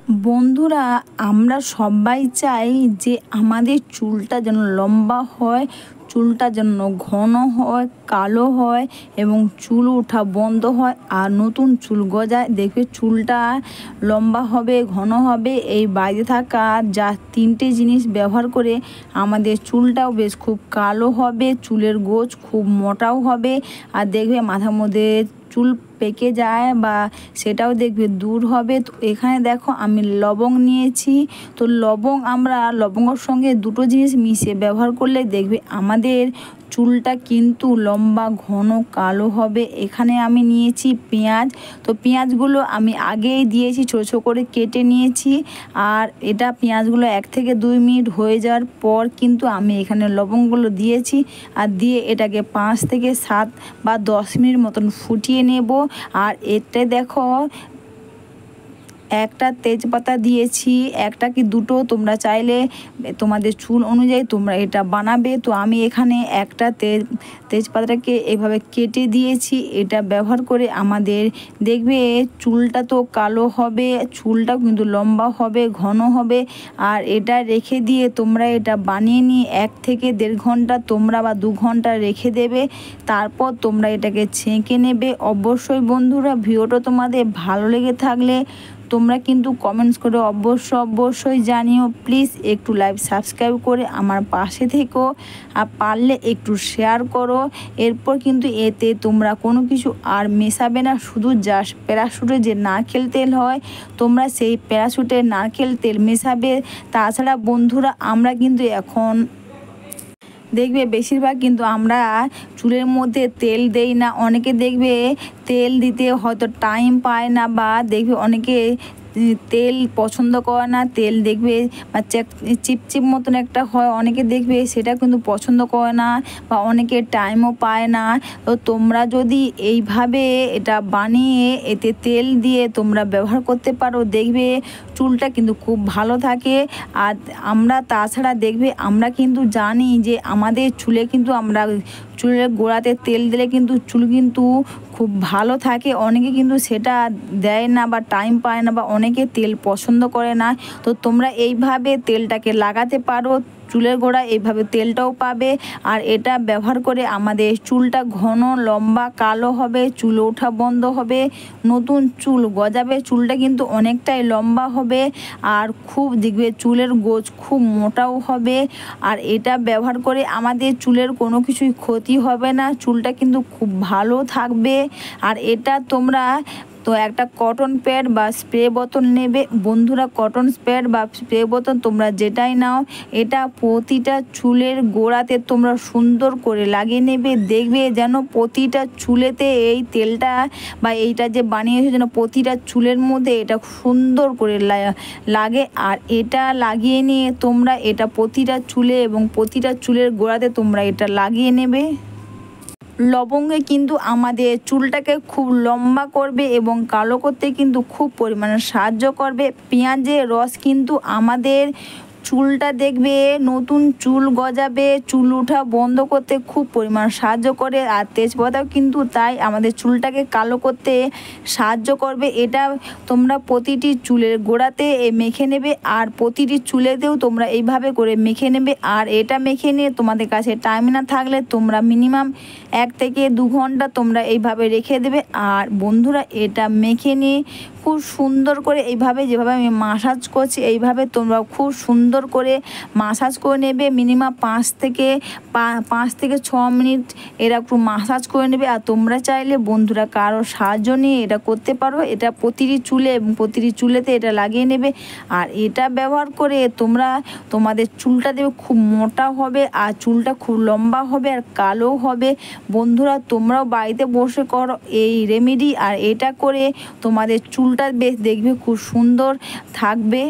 বন্ধুরা, আমরা সবাই চাই যে আমাদের চুলটা যেন লম্বা হয়, চুলটা যেন ঘন হয়, কালো হয় এবং চুল ওঠা বন্ধ হয় আর নতুন চুল গজায়। দেখবে চুলটা লম্বা হবে, ঘন হবে। এই বাইরে থাকা যা তিনটে জিনিস ব্যবহার করে আমাদের চুলটাও বেশ খুব কালো হবে, চুলের গোছ খুব মোটাও হবে। আর দেখবে মাথার মধ্যে চুল পেকে যায় বা সেটাও দেখবে দূর হবে। তো এখানে দেখো আমি লবঙ্গ নিয়েছি। তো আমরা লবঙ্গর সঙ্গে দুটো জিনিস মিশিয়ে ব্যবহার করলে দেখবে আমাদের চুলটা কিন্তু লম্বা, ঘন, কালো হবে। এখানে আমি নিয়েছি পেঁয়াজ। তো পেঁয়াজগুলো আমি আগেই দিয়েছি, ছোটো ছোটো করে কেটে নিয়েছি। আর এটা পেঁয়াজগুলো 1 থেকে 2 মিনিট হয়ে যাওয়ার পর কিন্তু আমি এখানে লবঙ্গগুলো দিয়েছি। আর দিয়ে এটাকে 5 থেকে 7 বা 10 মিনিট মতন ফুটিয়ে নেব। আর এতে দেখো একটা তেজপাতা দিয়েছি, একটা কি দুটো তোমরা চাইলে তোমাদের চুল অনুযায়ী তোমরা এটা বানাবে। তো আমি এখানে একটা তেজপাতাটাকে এভাবে কেটে দিয়েছি। এটা ব্যবহার করে আমাদের দেখবে চুলটা তো কালো হবে, চুলটাও কিন্তু লম্বা হবে, ঘন হবে। আর এটা রেখে দিয়ে তোমরা এটা বানিয়ে নিয়ে 1 থেকে 1.5 ঘন্টা তোমরা বা 2 ঘন্টা রেখে দেবে। তারপর তোমরা এটাকে ছেঁকে নেবে। অবশ্যই বন্ধুরা, ভিডিওটা তোমাদের ভালো লেগে থাকলে তোমরা কিন্তু কমেন্টস করে অবশ্যই জানিও। প্লিজ একটু লাইভ সাবস্ক্রাইব করে আমার পাশে থেকো, আর পারলে একটু শেয়ার করো। এরপর কিন্তু এতে তোমরা কোনো কিছু আর মেশাবে না, শুধু জাস্ট প্যারাশুটের যে নারকেল তেল হয় তোমরা সেই প্যারাশুটের নারকেল তেল মেশাবে। তাছাড়া বন্ধুরা, আমরা কিন্তু এখন দেখবে বেশিরভাগ কিন্তু আমরা চুলের মধ্যে তেল দেই না। অনেকে দেখবে তেল দিতে হয়তো টাইম পায় না, বা দেখবে অনেকে তেল পছন্দ করে না। তেল দেখবে বা চিপচিপ মতন একটা হয়, অনেকে দেখবে সেটা কিন্তু পছন্দ করে না, বা অনেকে টাইমও পায় না। তো তোমরা যদি এইভাবে এটা বানিয়ে এতে তেল দিয়ে তোমরা ব্যবহার করতে পারো, দেখবে চুলটা কিন্তু খুব ভালো থাকে। আর আমরা তাছাড়া দেখবে আমরা কিন্তু জানি যে আমাদের চুলে কিন্তু আমরা চুলের গোড়াতে তেল দিলে কিন্তু চুল কিন্তু খুব ভালো থাকে। অনেকে কিন্তু সেটা দেয় না বা টাইম পায় না, বা অনেকে তেল পছন্দ করে না। তো তোমরা এইভাবে তেলটাকে লাগাতে পারো, চুলের গোড়ায় এইভাবে তেলটাও পাবে। আর এটা ব্যবহার করে আমাদের চুলটা ঘন, লম্বা, কালো হবে, চুল ওঠা বন্ধ হবে, নতুন চুল গজাবে, চুলটা কিন্তু অনেকটাই লম্বা হবে। আর খুব দেখবে চুলের গোছ খুব মোটাও হবে। আর এটা ব্যবহার করে আমাদের চুলের কোনো কিছুই ক্ষতি হবে না, চুলটা কিন্তু খুব ভালো থাকবে। আর এটা তোমরা তো একটা কটন প্যাড বা স্প্রে বোতল নেবে। বন্ধুরা, কটন প্যাড বা স্প্রে বোতল তোমরা যেটাই নাও, এটা প্রতিটা চুলের গোড়াতে তোমরা সুন্দর করে লাগিয়ে নেবে। দেখবে যেন প্রতিটা চুলেতে এই তেলটা বা এইটা যে বানিয়েছে যেন প্রতিটা চুলের মধ্যে এটা সুন্দর করে লাগে। আর এটা লাগিয়ে নিয়ে তোমরা এটা প্রতিটা চুলে এবং প্রতিটা চুলের গোড়াতে তোমরা এটা লাগিয়ে নেবে। লবঙ্গে কিন্তু আমাদের চুলটাকে খুব লম্বা করবে এবং কালো করতে কিন্তু খুব পরিমাণে সাহায্য করবে। পেঁয়াজের রস কিন্তু আমাদের চুলটা দেখবে নতুন চুল গজাবে, চুল ওঠা বন্ধ করতে খুব পরিমাণ সাহায্য করে। আর তেজপাতাও কিন্তু তাই আমাদের চুলটাকে কালো করতে সাহায্য করবে। এটা তোমরা প্রতিটি চুলের গোড়াতে মেখে নেবে, আর প্রতিটি চুলেতেও তোমরা এইভাবে করে মেখে নেবে। আর এটা মেখে নিয়ে তোমাদের কাছে টাইম না থাকলে তোমরা মিনিমাম 1 থেকে 2 ঘন্টা তোমরা এইভাবে রেখে দেবে। আর বন্ধুরা, এটা মেখে নিয়ে খুব সুন্দর করে এইভাবে যেভাবে আমি মাসাজ করছি এইভাবে তোমরা খুব সুন্দর করে মাসাজ করে নেবে। মিনিমাম 5 থেকে 6 মিনিট এরকম মাসাজ করে নেবে। আর তোমরা চাইলে বন্ধুরা কারো সাহায্য নিয়ে এটা করতে পারো। এটা প্রতিটি চুলে এবং প্রতিটি চুলেতে এটা লাগিয়ে নেবে। আর এটা ব্যবহার করে তোমরা তোমাদের চুলটা দেবে খুব মোটা হবে, আর চুলটা খুব লম্বা হবে আর কালো হবে। বন্ধুরা, তোমরাও বাড়িতে বসে করো এই রেমেডি, আর এটা করে তোমাদের চুলটা বেশ দেখবে খুব সুন্দর থাকবে।